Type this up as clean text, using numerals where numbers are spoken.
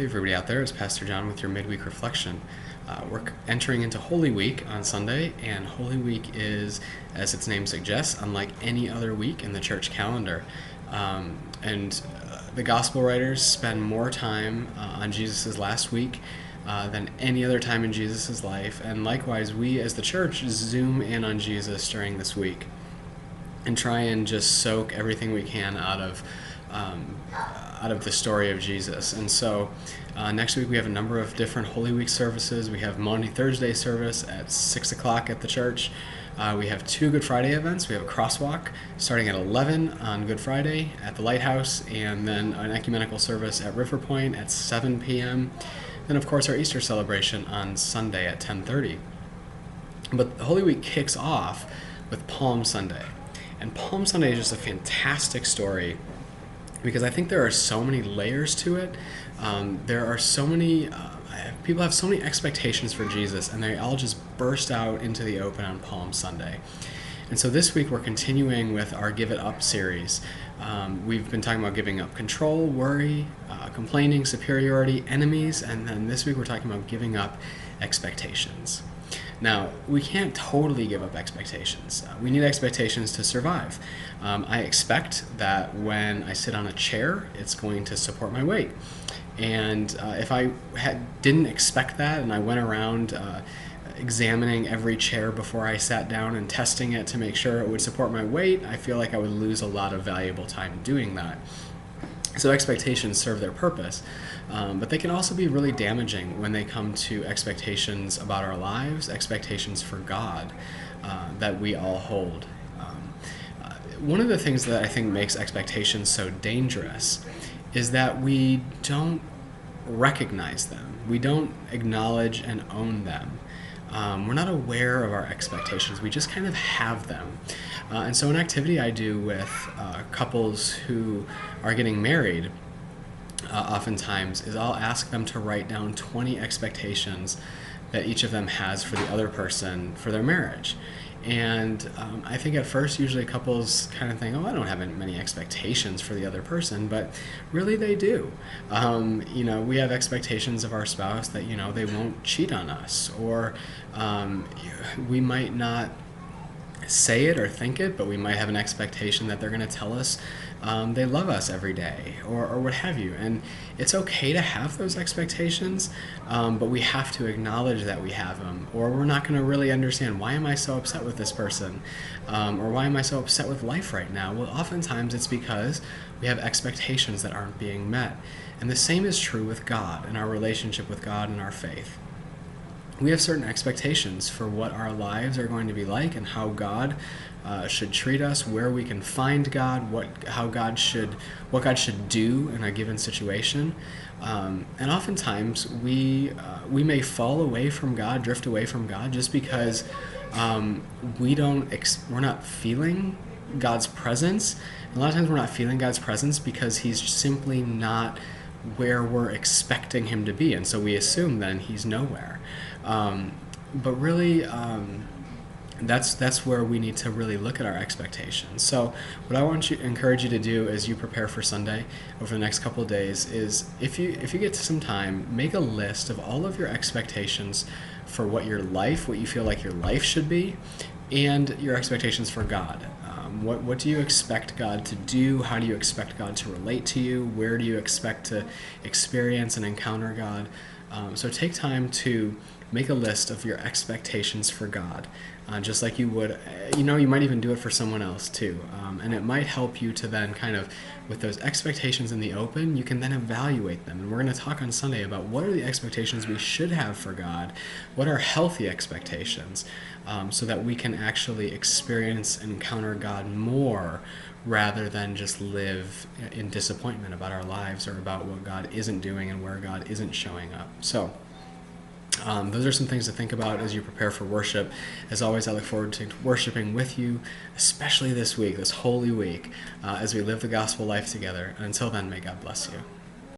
Hey everybody out there, it's Pastor John with your Midweek Reflection. We're entering into Holy Week on Sunday, and Holy Week is, as its name suggests, unlike any other week in the church calendar. The gospel writers spend more time on Jesus' last week than any other time in Jesus' life, and likewise we as the church zoom in on Jesus during this week and try and just soak everything we can out of the story of Jesus. And so next week we have a number of different Holy Week services. We have Maundy Thursday service at 6 o'clock at the church. We have 2 Good Friday events. We have a crosswalk starting at 11 on Good Friday at the Lighthouse, and then an ecumenical service at River Point at 7 p.m. Then, of course, our Easter celebration on Sunday at 10:30. But Holy Week kicks off with Palm Sunday. And Palm Sunday is just a fantastic story because I think there are so many layers to it. There are so many, people have so many expectations for Jesus, and they all just burst out into the open on Palm Sunday. And so this week we're continuing with our Give It Up series. We've been talking about giving up control, worry, complaining, superiority, enemies, and then this week we're talking about giving up expectations. Now, we can't totally give up expectations. We need expectations to survive. I expect that when I sit on a chair, it's going to support my weight. And if I didn't expect that and I went around examining every chair before I sat down and testing it to make sure it would support my weight, I feel like I would lose a lot of valuable time doing that. So expectations serve their purpose, but they can also be really damaging when they come to expectations about our lives, expectations for God that we all hold. One of the things that I think makes expectations so dangerous is that we don't recognize them. We don't acknowledge and own them. We're not aware of our expectations. We just kind of have them. And so an activity I do with couples who are getting married oftentimes is I'll ask them to write down 20 expectations that each of them has for the other person for their marriage. And I think at first usually couples kind of think, oh, I don't have many expectations for the other person, but really they do. We have expectations of our spouse that, they won't cheat on us, or we might not say it or think it, but we might have an expectation that they're going to tell us they love us every day, or what have you. And it's okay to have those expectations, but we have to acknowledge that we have them, or we're not going to really understand, why am I so upset with this person? Or why am I so upset with life right now? Well, oftentimes it's because we have expectations that aren't being met. And the same is true with God and our relationship with God and our faith. We have certain expectations for what our lives are going to be like and how God should treat us, where we can find God, what God should do in a given situation. And oftentimes we may fall away from God, drift away from God, just because we're not feeling God's presence. And a lot of times we're not feeling God's presence because He's simply not where we're expecting Him to be, and so we assume then He's nowhere. But really, that's where we need to really look at our expectations. So what I want to encourage you to do as you prepare for Sunday over the next couple of days is, if you get to some time, make a list of all of your expectations for what you feel like your life should be, and your expectations for God. What do you expect God to do? How do you expect God to relate to you? Where do you expect to experience and encounter God? So take time to make a list of your expectations for God, just like you would, you might even do it for someone else too. And it might help you to then kind of, with those expectations in the open, you can then evaluate them. And we're going to talk on Sunday about what are the expectations we should have for God, what are healthy expectations, so that we can actually experience and encounter God more, rather than just live in disappointment about our lives or about what God isn't doing and where God isn't showing up. So those are some things to think about as you prepare for worship. As always, I look forward to worshiping with you, especially this week, this Holy Week, as we live the gospel life together. And until then, may God bless you.